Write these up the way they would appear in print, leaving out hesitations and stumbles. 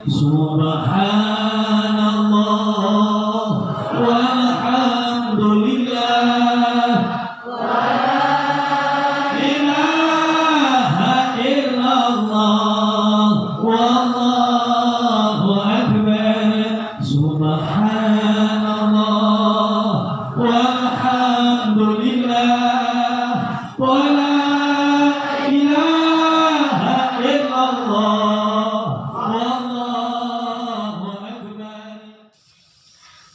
Subhanallah walhamdulillah wa ilaha illallah wallahu akbar. Subhanallah walhamdulillah wa la ilaha illallah wallahu akbar.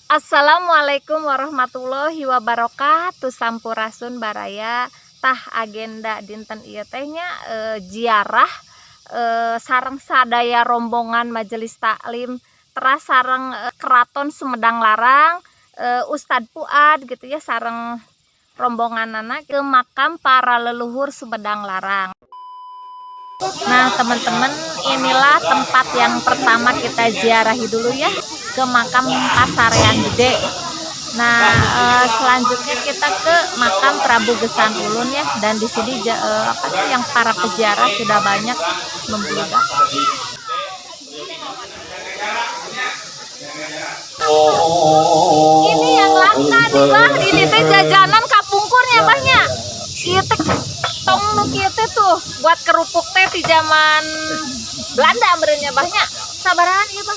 Assalamualaikum warahmatullahi wabarakatuh. Sampurasun baraya tah agenda dinten ieu teh nya ziarah sareng sadaya rombongan majelis taklim teras sareng keraton Sumedang Larang, Ustadz Fuad gitu ya, sareng rombonganana ke makam para leluhur Sumedang Larang. Nah teman-teman, inilah tempat yang pertama kita ziarahi dulu ya, ke makam Pasarean Gede. Nah selanjutnya kita ke makam Prabu Gesan Ulun ya, dan di sini yang para peziarah sudah banyak membludak. Ini yang langka nih bah, ini teh jajanan kapungkurnya banyak. Iya teh tong nu kieu teh tuh buat kerupuk teh di zaman Belanda merenya banyak. Sabarahan ieu bah?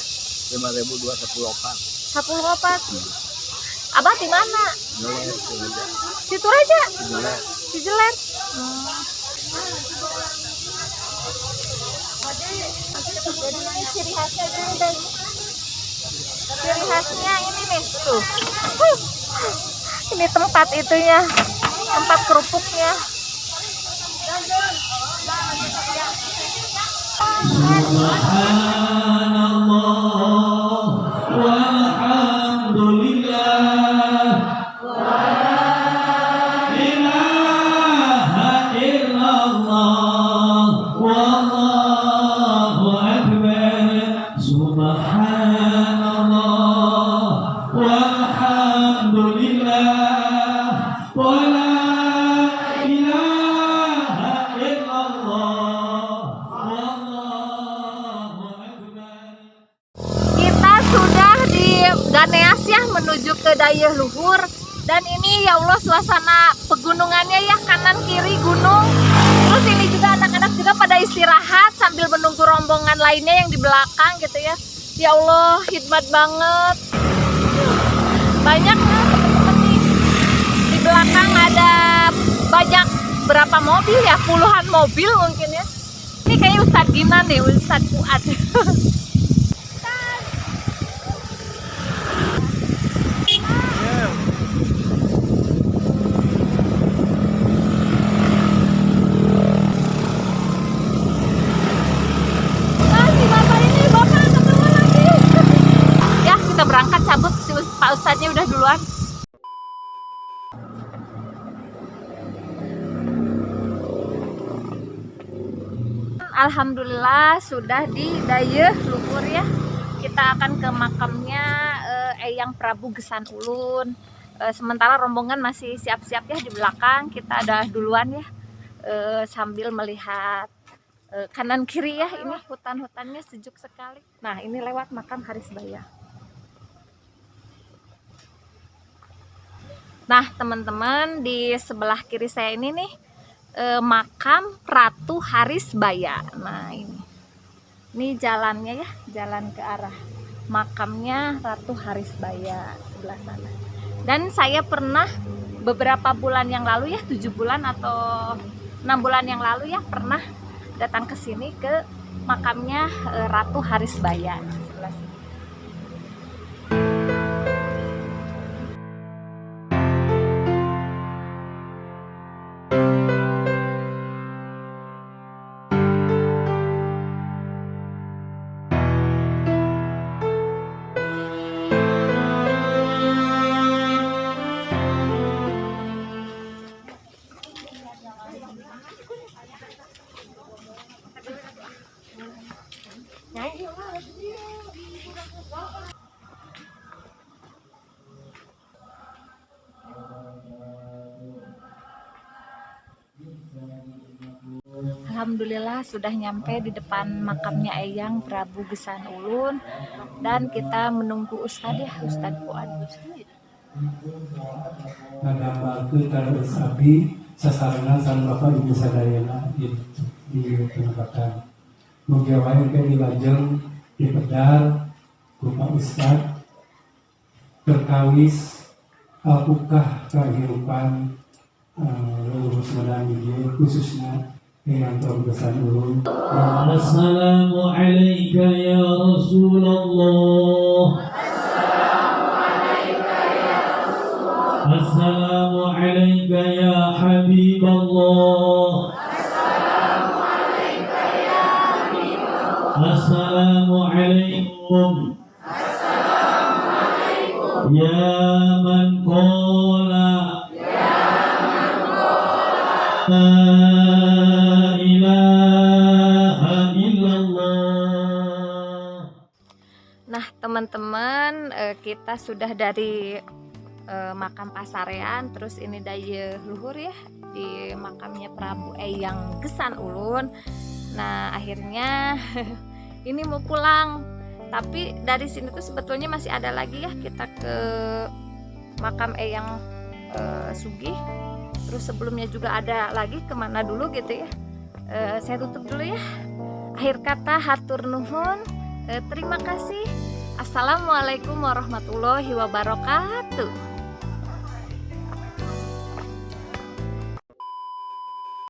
5.210 10 opat. Abah di mana? Situ aja. Cijeler. Ciri khasnya gini. Ciri khasnya ini nih tuh. Ini tempat itunya, tempat kerupuknya. Subhanallah walhamdulillah wa la ilaha illallah wallahu akbar. Subhanallah walhamdulillah wa la ilaha illallah wallahu akbar. Kita sudah di Ganeas ya, menuju ke Dayeuh Luhur. Dan ini ya Allah suasana pegunungannya ya, kanan kiri gunung. Terus ini juga anak-anak juga pada istirahat sambil menunggu rombongan lainnya yang di belakang gitu ya. Ya Allah, hikmat banget. Banyak ya teman-teman nih. Di belakang ada banyak berapa mobil ya, puluhan mobil mungkin ya. Ini kayaknya Ustadz Giman nih, Ustadz Fuad. Ya kita berangkat cabut, si Pak Ustadznya udah duluan. Alhamdulillah sudah di Dayeuh Luhur ya. Kita akan ke makamnya Eyang Prabu Gesan Ulun. Sementara rombongan masih siap-siap ya di belakang. Kita ada duluan ya, sambil melihat kanan kiri ya. Ini hutan-hutannya sejuk sekali. Nah ini lewat makam Harisbaya. Nah teman-teman, di sebelah kiri saya ini nih makam Ratu Harisbaya. Nah ini jalannya ya, jalan ke arah makamnya Ratu Harisbaya sebelah sana. Dan saya pernah beberapa bulan yang lalu ya, 7 bulan atau 6 bulan yang lalu ya, pernah datang ke sini ke makamnya Ratu Harisbaya sebelah sini. alhamdulillah sudah nyampe di depan makamnya Eyang Prabu Gesan Ulun, dan kita menunggu Ustadz ya, Ustadz Fuad. Ngadambakeun terus abdi sasarangan sareng Bapak Ibu sadayana di penempatan. Mugi wae ke dilajeng dipedar ku Pak Ustad terkawis alpukah kehidupan leluhur saudara ieu khususna Eyang Prabu Gesan Ulun. Assalamu alayka ya Rasulullah. Assalamu alayka ya Habiballah. Assalamu alaikum. Ya man qala la ilaha illallah. Nah teman-teman, kita sudah dari makam Pasarean, terus ini daya luhur ya di makamnya Prabu Eyang Gesan Ulun. Nah akhirnya ini mau pulang, tapi dari sini tuh sebetulnya masih ada lagi ya, kita ke makam Eyang Sugih, terus sebelumnya juga ada lagi kemana dulu gitu ya. Saya tutup dulu ya, akhir kata hatur nuhun, terima kasih. Assalamualaikum warahmatullahi wabarakatuh.